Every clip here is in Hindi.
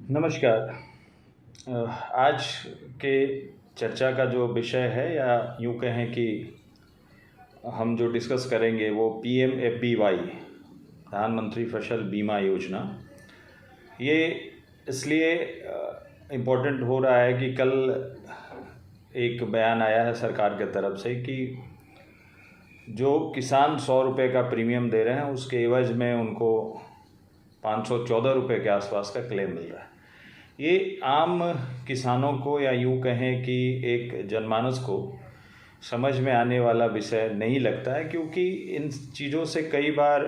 नमस्कार। आज के चर्चा का जो विषय है या यूँ कहें कि हम जो डिस्कस करेंगे वो PMFBY प्रधानमंत्री फसल बीमा योजना। ये इसलिए इम्पोर्टेंट हो रहा है कि कल एक बयान आया है सरकार के तरफ से कि जो किसान 100 रुपये का प्रीमियम दे रहे हैं उसके एवज में उनको 514 रुपये के आसपास का क्लेम मिल रहा है। ये आम किसानों को या यूँ कहें कि एक जनमानस को समझ में आने वाला विषय नहीं लगता है, क्योंकि इन चीज़ों से कई बार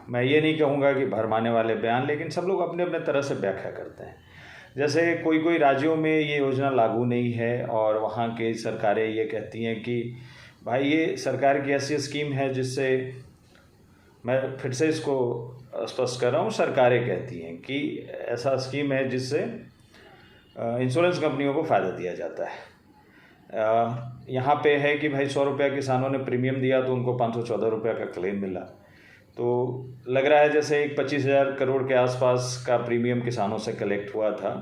मैं ये नहीं कहूँगा कि भरमाने वाले बयान, लेकिन सब लोग अपने अपने तरह से व्याख्या करते हैं। जैसे कोई राज्यों में ये योजना लागू नहीं है और वहाँ की सरकारें ये कहती हैं कि भाई ये सरकार की ऐसी स्कीम है जिससे, मैं फिर से इसको स्पष्ट कर रहा हूँ, सरकारें कहती हैं कि ऐसा स्कीम है जिससे इंश्योरेंस कंपनियों को फ़ायदा दिया जाता है। यहाँ पे है कि भाई 100 रुपया किसानों ने प्रीमियम दिया तो उनको 514 रुपये का क्लेम मिला। तो लग रहा है जैसे एक 25,000 करोड़ के आसपास का प्रीमियम किसानों से कलेक्ट हुआ था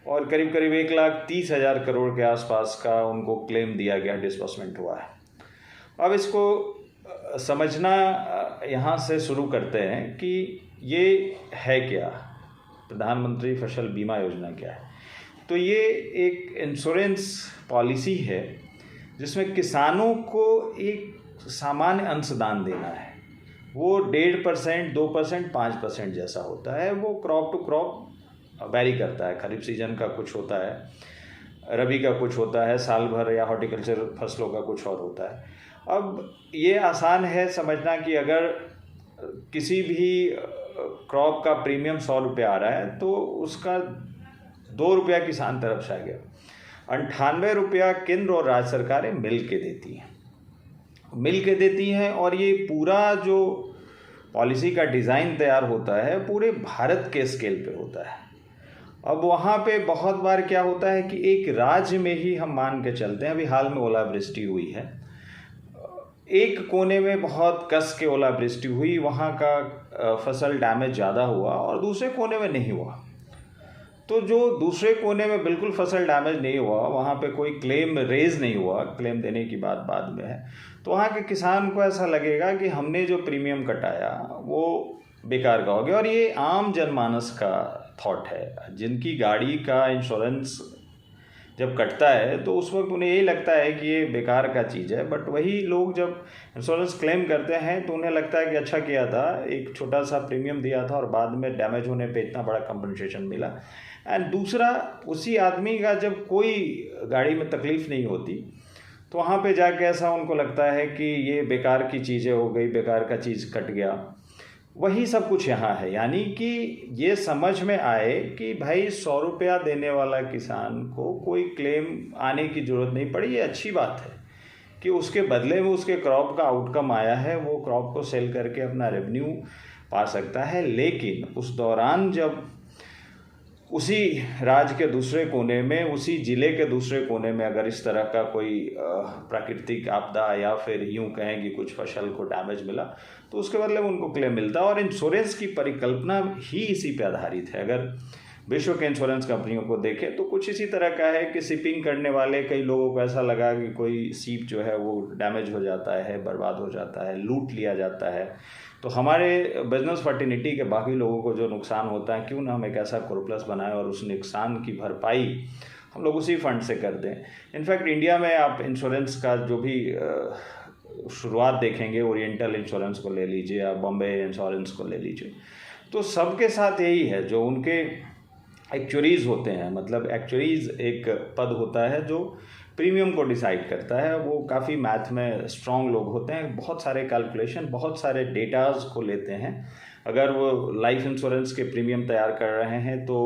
और करीब करीब 1,30,000 करोड़ के आसपास का उनको क्लेम दिया गया, डिस्बर्समेंट हुआ है। अब इसको समझना यहाँ से शुरू करते हैं कि ये है क्या, प्रधानमंत्री फसल बीमा योजना क्या है। तो ये एक इंश्योरेंस पॉलिसी है जिसमें किसानों को एक सामान्य अंशदान देना है। वो 1.5%, 2%, 5% जैसा होता है। वो क्रॉप टू क्रॉप वैरी करता है। खरीफ सीजन का कुछ होता है, रबी का कुछ होता है, साल भर या हॉर्टिकल्चर फसलों का कुछ और होता है। अब ये आसान है समझना कि अगर किसी भी क्रॉप का प्रीमियम 100 रुपये आ रहा है तो उसका 2 रुपया किसान तरफ से आ गया, 98 रुपया केंद्र और राज्य सरकारें मिल के देती हैं। और ये पूरा जो पॉलिसी का डिज़ाइन तैयार होता है पूरे भारत के स्केल पे होता है। अब वहाँ पे बहुत बार क्या होता है कि एक राज्य में ही हम मान के चलते हैं, अभी हाल में ओलावृष्टि हुई है, एक कोने में बहुत कस के ओलावृष्टि हुई, वहाँ का फसल डैमेज ज़्यादा हुआ और दूसरे कोने में नहीं हुआ। तो जो दूसरे कोने में बिल्कुल फसल डैमेज नहीं हुआ, वहाँ पे कोई क्लेम रेज नहीं हुआ, क्लेम देने की बात बाद में है, तो वहाँ के किसान को ऐसा लगेगा कि हमने जो प्रीमियम कटाया वो बेकार का हो गया। और ये आम जनमानस का थॉट है। जिनकी गाड़ी का इंश्योरेंस जब कटता है तो उस वक्त उन्हें यही लगता है कि ये बेकार का चीज़ है, बट वही लोग जब इंश्योरेंस क्लेम करते हैं तो उन्हें लगता है कि अच्छा किया था, एक छोटा सा प्रीमियम दिया था और बाद में डैमेज होने पे इतना बड़ा कंपनसेशन मिला। एंड दूसरा, उसी आदमी का जब कोई गाड़ी में तकलीफ़ नहीं होती तो वहाँ पे जाके ऐसा उनको लगता है कि ये बेकार की चीज़ें हो गई, बेकार का चीज़ कट गया। वही सब कुछ यहाँ है। यानी कि ये समझ में आए कि भाई 100 रुपया देने वाला किसान को कोई क्लेम आने की ज़रूरत नहीं पड़ी। ये अच्छी बात है कि उसके बदले में उसके क्रॉप का आउटकम आया है, वो क्रॉप को सेल करके अपना रेवेन्यू पा सकता है। लेकिन उस दौरान जब उसी राज्य के दूसरे कोने में, उसी ज़िले के दूसरे कोने में अगर इस तरह का कोई प्राकृतिक आपदा या फिर यूँ कहें कि कुछ फसल को डैमेज मिला तो उसके बदले में उनको क्लेम मिलता है। और इंश्योरेंस की परिकल्पना ही इसी पे आधारित है। अगर विश्व के इंश्योरेंस कंपनियों को देखें तो कुछ इसी तरह का है कि शिपिंग करने वाले कई लोगों को ऐसा लगा कि कोई शिप जो है वो डैमेज हो जाता है, बर्बाद हो जाता है, लूट लिया जाता है, तो हमारे बिजनेस फर्टिनिटी के बाकी लोगों को जो नुकसान होता है, क्यों ना हम एक ऐसा कॉर्पस बनाएं और उस नुकसान की भरपाई हम लोग उसी फंड से कर दें। इनफैक्ट इंडिया में आप इंश्योरेंस का जो भी शुरुआत देखेंगे, ओरिएंटल इंश्योरेंस को ले लीजिए या बॉम्बे इंश्योरेंस को ले लीजिए, तो सबके साथ यही है। जो उनके एक्चुअरीज़ होते हैं, मतलब एक्चुअरीज़ एक पद होता है जो प्रीमियम को डिसाइड करता है, वो काफ़ी मैथ में स्ट्रॉन्ग लोग होते हैं, बहुत सारे कैलकुलेशन, बहुत सारे डेटाज को लेते हैं। अगर वो लाइफ इंश्योरेंस के प्रीमियम तैयार कर रहे हैं तो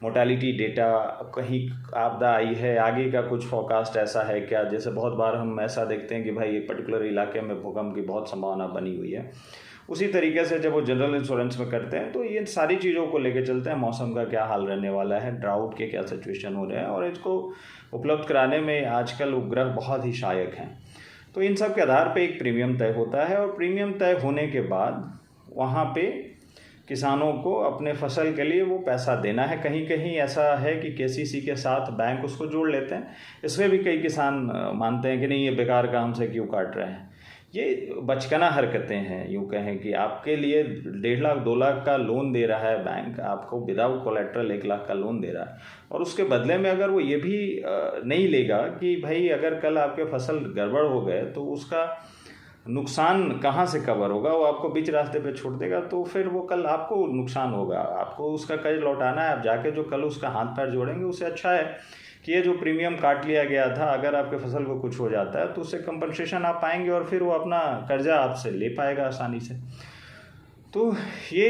मोर्टेलिटी डेटा, कहीं आपदा आई है, आगे का कुछ फोरकास्ट ऐसा है क्या, जैसे बहुत बार हम ऐसा देखते हैं कि भाई एक पर्टिकुलर इलाके में भूकंप की बहुत संभावना बनी हुई है, उसी तरीके से जब वो जनरल इंश्योरेंस में करते हैं तो ये सारी चीज़ों को लेकर चलते हैं। मौसम का क्या हाल रहने वाला है, ड्राउट के क्या सिचुएशन हो रहे हैं, और इसको उपलब्ध कराने में आजकल उपग्रह बहुत ही सहायक हैं। तो इन सब के आधार पे एक प्रीमियम तय होता है और प्रीमियम तय होने के बाद वहाँ पे किसानों को अपने फसल के लिए वो पैसा देना है। कहीं कहीं ऐसा है कि केसीसी के साथ बैंक उसको जोड़ लेते हैं, इसमें भी कई किसान मानते हैं कि नहीं ये बेकार का हमसे क्यों काट रहे हैं। ये बचकाना हरकतें हैं। यूँ कहें कि आपके लिए 1.5 लाख 2 लाख का लोन दे रहा है बैंक, आपको विदाउट कोलेट्रल 1 लाख का लोन दे रहा है, और उसके बदले में अगर वो ये भी नहीं लेगा कि भाई अगर कल आपके फसल गड़बड़ हो गए तो उसका नुकसान कहाँ से कवर होगा, वो आपको बीच रास्ते पे छोड़ देगा, तो फिर वो कल आपको नुकसान होगा, आपको उसका कर्ज लौटाना है। आप जाके जो कल उसका हाथ पैर जोड़ेंगे, उससे अच्छा है कि ये जो प्रीमियम काट लिया गया था, अगर आपके फसल को कुछ हो जाता है तो उससे कंपनसेशन आप पाएंगे और फिर वो अपना कर्जा आपसे ले पाएगा आसानी से। तो ये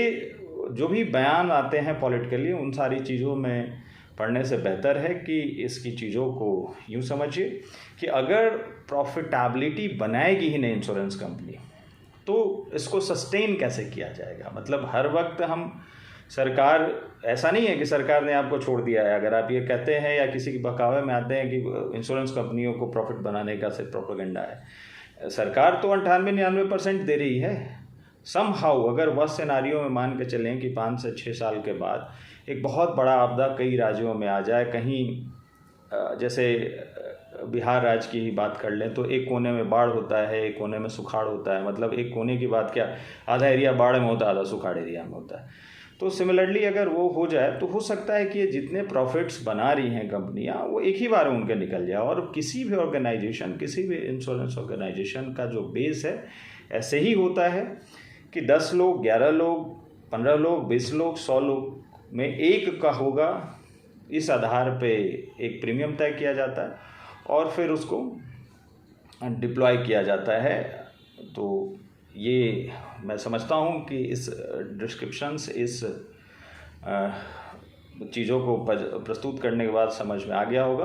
जो भी बयान आते हैं पॉलिटिकली, उन सारी चीज़ों में पढ़ने से बेहतर है कि इसकी चीज़ों को यूँ समझिए कि अगर प्रॉफिटेबिलिटी बनाएगी ही नहीं इंश्योरेंस कंपनी, तो इसको सस्टेन कैसे किया जाएगा। मतलब हर वक्त हम सरकार, ऐसा नहीं है कि सरकार ने आपको छोड़ दिया है। अगर आप ये कहते हैं या किसी की बहकावे में आते हैं कि इंश्योरेंस कंपनियों को प्रॉफिट बनाने का सिर्फ प्रोपेगेंडा है, सरकार तो 98-99% दे रही है। समहाउ अगर वह सिनारियो में मान के चलें कि 5 से 6 साल के बाद एक बहुत बड़ा आपदा कई राज्यों में आ जाए, कहीं जैसे बिहार राज्य की ही बात कर लें तो एक कोने में बाढ़ होता है, एक कोने में सुखाड़ होता है। मतलब एक कोने की बात क्या, आधा एरिया बाढ़ में होता है, आधा सुखाड़ एरिया में होता है। तो सिमिलरली अगर वो हो जाए तो हो सकता है कि ये जितने प्रॉफिट्स बना रही हैं कंपनियां, वो एक ही बार में उनके निकल जाए। और किसी भी ऑर्गेनाइजेशन, किसी भी इंश्योरेंस ऑर्गेनाइजेशन का जो बेस है ऐसे ही होता है कि 10 लोग, 11 लोग, 15 लोग, 20 लोग, 100 लोग में एक का होगा। इस आधार पे एक प्रीमियम तय किया जाता है और फिर उसको डिप्लॉय किया जाता है। तो ये मैं समझता हूँ कि इस डिस्क्रिप्शंस, इस चीज़ों को प्रस्तुत करने के बाद समझ में आ गया होगा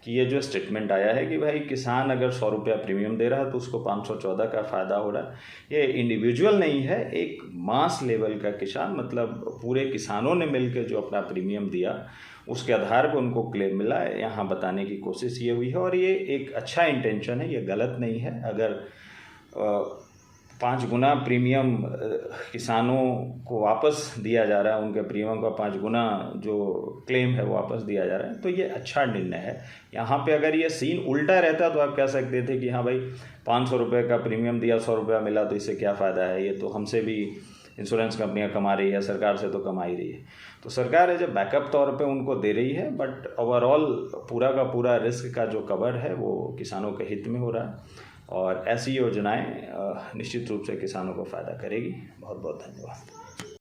कि ये जो स्टेटमेंट आया है कि भाई किसान अगर 100 रुपया प्रीमियम दे रहा है तो उसको 514 का फ़ायदा हो रहा है, ये इंडिविजुअल नहीं है, एक मास लेवल का किसान, मतलब पूरे किसानों ने मिलकर जो अपना प्रीमियम दिया उसके आधार पर उनको क्लेम मिला है, यहाँ बताने की कोशिश ये हुई है। और ये एक अच्छा इंटेंशन है, ये गलत नहीं है। अगर 5 गुना प्रीमियम किसानों को वापस दिया जा रहा है, उनके प्रीमियम का 5 गुना जो क्लेम है वो वापस दिया जा रहा है, तो ये अच्छा निर्णय है। यहाँ पे अगर ये सीन उल्टा रहता तो आप कह सकते थे कि हाँ भाई 500 रुपये का प्रीमियम दिया, 100 रुपया मिला, तो इससे क्या फ़ायदा है, ये तो हमसे भी इंश्योरेंस कंपनियां कमा रही है, सरकार से तो कमा ही रही है। तो सरकार है जब बैकअप तौर पे उनको दे रही है, बट ओवरऑल पूरा का पूरा रिस्क का जो कवर है वो किसानों के हित में हो रहा है, और ऐसी योजनाएं निश्चित रूप से किसानों को फ़ायदा करेगी। बहुत बहुत धन्यवाद।